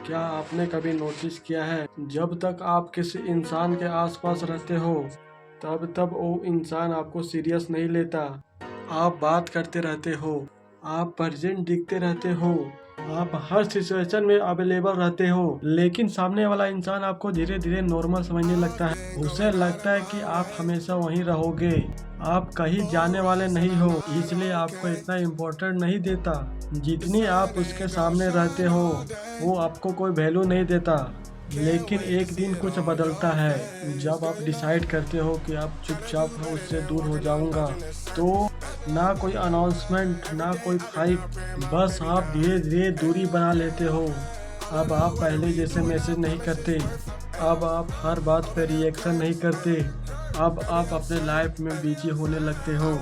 क्या आपने कभी नोटिस किया है, जब तक आप किसी इंसान के आसपास रहते हो तब तब वो इंसान आपको सीरियस नहीं लेता। आप बात करते रहते हो, आप प्रेजेंट दिखते रहते हो, आप हर सिचुएशन में अवेलेबल रहते हो, लेकिन सामने वाला इंसान आपको धीरे धीरे नॉर्मल समझने लगता है। उसे लगता है कि आप हमेशा वहीं रहोगे, आप कहीं जाने वाले नहीं हो, इसलिए आपको इतना इम्पोर्टेंट नहीं देता। जितनी आप उसके सामने रहते हो वो आपको कोई वैल्यू नहीं देता। लेकिन एक दिन कुछ बदलता है, जब आप डिसाइड करते हो कि आप चुपचाप उससे दूर हो जाऊंगा, तो ना कोई अनाउंसमेंट ना कोई फाइट, बस आप धीरे धीरे दूरी बना लेते हो। अब आप पहले जैसे मैसेज नहीं करते, अब आप हर बात पे रिएक्शन नहीं करते, अब आप अपने लाइफ में बिजी होने लगते हो।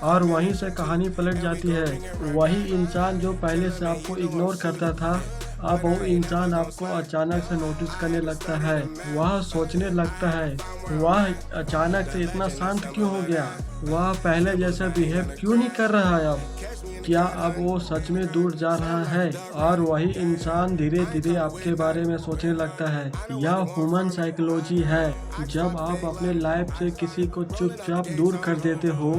और वहीं से कहानी पलट जाती है। वही इंसान जो पहले से आपको इग्नोर करता था, अब वो इंसान आपको अचानक से नोटिस करने लगता है। वह सोचने लगता है, वह अचानक से इतना शांत क्यों हो गया, वह पहले जैसा बिहेव क्यों नहीं कर रहा है। अब क्या अब वो सच में दूर जा रहा है? और वही इंसान धीरे धीरे आपके बारे में सोचने लगता है। यह ह्यूमन साइकोलॉजी है। जब आप अपने लाइफ से किसी को चुपचाप दूर कर देते हो,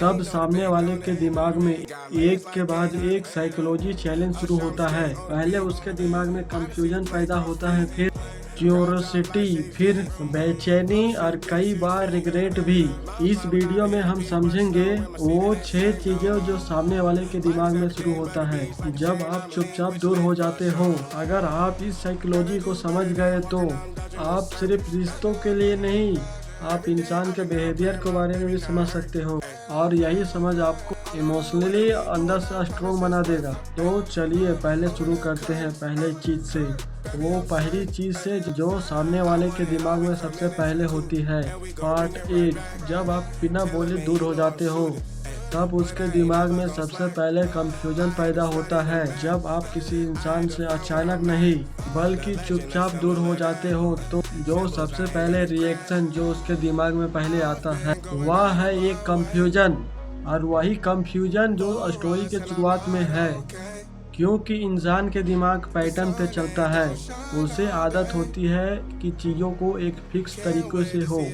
तब सामने वाले के दिमाग में एक के बाद एक साइकोलॉजी चैलेंज शुरू होता है। पहले उसके दिमाग में कंफ्यूजन पैदा होता है, फिर क्यूरोसिटी, फिर बेचैनी और कई बार रिग्रेट भी। इस वीडियो में हम समझेंगे वो 6 चीजें जो सामने वाले के दिमाग में शुरू होता है जब आप चुपचाप दूर हो जाते हो। अगर आप इस साइकोलॉजी को समझ गए तो आप सिर्फ रिश्तों के लिए नहीं, आप इंसान के बिहेवियर के बारे में भी समझ सकते हो, और यही समझ आपको इमोशनली अंदर से स्ट्रॉन्ग बना देगा। तो चलिए पहले शुरू करते हैं पहले चीज से। वो पहली चीज से जो सामने वाले के दिमाग में सबसे पहले होती है। पार्ट 1, जब आप बिना बोले दूर हो जाते हो, तब उसके दिमाग में सबसे पहले कंफ्यूजन पैदा होता है। जब आप किसी इंसान से अचानक नहीं बल्कि चुपचाप दूर हो जाते हो, तो जो सबसे पहले रिएक्शन जो उसके दिमाग में पहले आता है वह है एक कंफ्यूजन। और वही कंफ्यूजन जो स्टोरी के शुरुआत में है, क्योंकि इंसान के दिमाग पैटर्न पे चलता है। उसे आदत होती है कि चीज़ों को एक फिक्स तरीके से हो।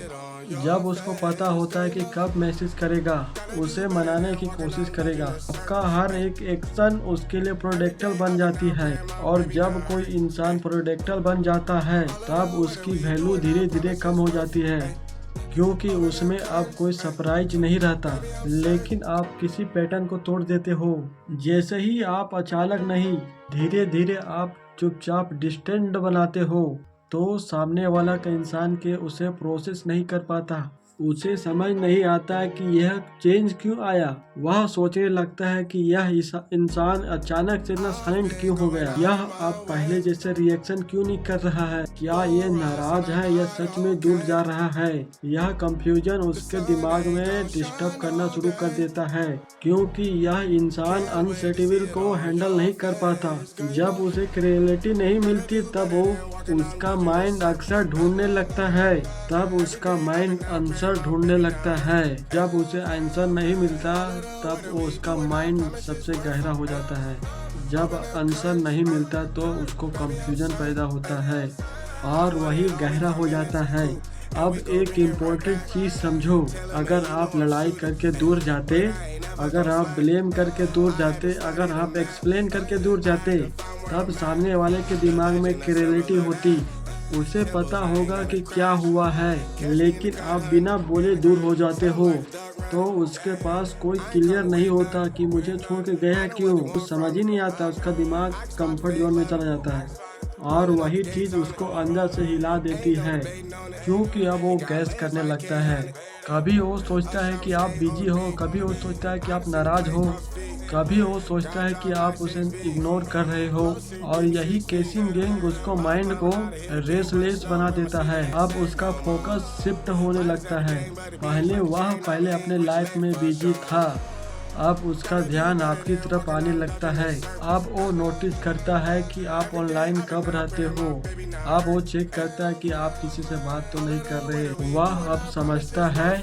जब उसको पता होता है कि कब मैसेज करेगा, उसे मनाने की कोशिश करेगा। आपका हर एक एक्शन उसके लिए प्रोडेक्टिव बन जाती है। और जब कोई इंसान प्रोडेक्टिव बन जाता है, तब उसकी वैल्यू धीरे धीरे कम हो जाती है, क्योंकि उसमें अब कोई सरप्राइज नहीं रहता। लेकिन आप किसी पैटर्न को तोड़ देते हो। जैसे ही आप अचानक नहीं, धीरे धीरे आप चुपचाप डिस्टेंट बनाते हो, तो सामने वाला का इंसान के उसे प्रोसेस नहीं कर पाता। उसे समझ नहीं आता है कि यह चेंज क्यों आया। वह सोचने लगता है कि यह इंसान अचानक से इतना साइलेंट क्यों हो गया, यह अब पहले जैसे रिएक्शन क्यों नहीं कर रहा है, क्या ये नाराज है या सच में दूर जा रहा है। यह कंफ्यूजन उसके दिमाग में डिस्टर्ब करना शुरू कर देता है, क्योंकि यह इंसान अनसेटिबल को हैंडल नहीं कर पाता। जब उसे क्लैरिटी नहीं मिलती, तब वो उसका माइंड अक्सर ढूंढने लगता है, तब उसका माइंड आंसर ढूंढने लगता है। जब उसे आंसर नहीं मिलता, तब वो उसका माइंड सबसे गहरा हो जाता है। जब आंसर नहीं मिलता तो उसको कंफ्यूजन पैदा होता है, और वही गहरा हो जाता है। अब एक इम्पोर्टेंट चीज़ समझो, अगर आप लड़ाई करके दूर जाते, अगर आप ब्लेम करके दूर जाते, अगर आप एक्सप्लेन करके दूर जाते, तब सामने वाले के दिमाग में क्लैरिटी होती। उसे पता होगा कि क्या हुआ है। लेकिन आप बिना बोले दूर हो जाते हो, तो उसके पास कोई क्लियर नहीं होता कि मुझे छोड़ के गया क्यों। कुछ समझ ही नहीं आता, उसका दिमाग कंफर्ट जोन में चला जाता है, और वही चीज़ उसको अंदर से हिला देती है, क्योंकि अब वो गैस करने लगता है। कभी वो सोचता है कि आप बिजी हो, कभी वो सोचता है कि आप नाराज हो, कभी वो सोचता है कि आप उसे इग्नोर कर रहे हो। और यही केसिंग गेम उसको माइंड को रेसलेस बना देता है। अब उसका फोकस शिफ्ट होने लगता है। पहले अपने लाइफ में बिजी था, अब उसका ध्यान आपकी तरफ आने लगता है। अब वो नोटिस करता है कि आप ऑनलाइन कब रहते हो। अब वो चेक करता है कि आप किसी से बात तो नहीं कर रहे। वह अब समझता है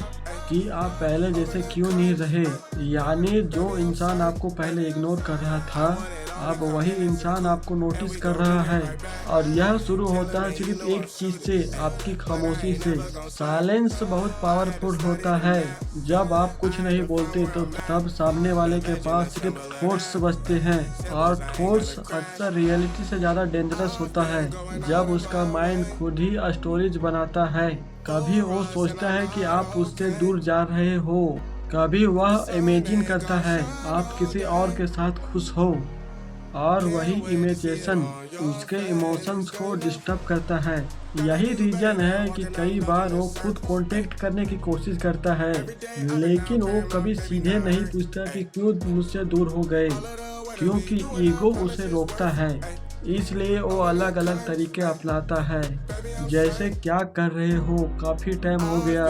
कि आप पहले जैसे क्यों नहीं रहे। यानी जो इंसान आपको पहले इग्नोर कर रहा था, अब वही इंसान आपको नोटिस कर रहा है। और यह शुरू होता है सिर्फ एक चीज से, आपकी खामोशी से। साइलेंस बहुत पावरफुल होता है। जब आप कुछ नहीं बोलते तो तब सामने वाले के पास सिर्फ थॉट्स बचते हैं, और थॉट्स अक्सर रियलिटी से ज्यादा डेंजरस होता है। जब उसका माइंड खुद ही स्टोरीज बनाता है, कभी वो सोचता है कि आप उससे दूर जा रहे हो, कभी वह इमेजिन करता है आप किसी और के साथ खुश हो, और वही इमेजिनेशन उसके इमोशंस को डिस्टर्ब करता है। यही रीजन है कि कई बार वो खुद कांटेक्ट करने की कोशिश करता है, लेकिन वो कभी सीधे नहीं पूछता कि क्यों मुझसे दूर हो गए, क्योंकि ईगो उसे रोकता है। इसलिए वो अलग अलग तरीके अपनाता है, जैसे क्या कर रहे हो, काफी टाइम हो गया।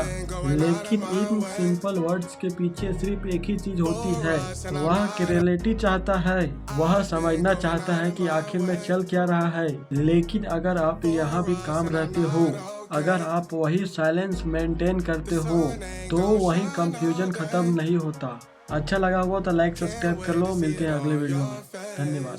लेकिन इन सिंपल वर्ड्स के पीछे सिर्फ एक ही चीज होती है, वह क्रिएटिविटी चाहता है, वह समझना चाहता है कि आखिर में चल क्या रहा है। लेकिन अगर आप यहाँ भी काम रहते हो, अगर आप वही साइलेंस मेंटेन करते हो, तो वही कंफ्यूजन खत्म नहीं होता। अच्छा लगा हुआ तो लाइक सब्सक्राइब कर लो। मिलते हैं अगले वीडियो में। धन्यवाद।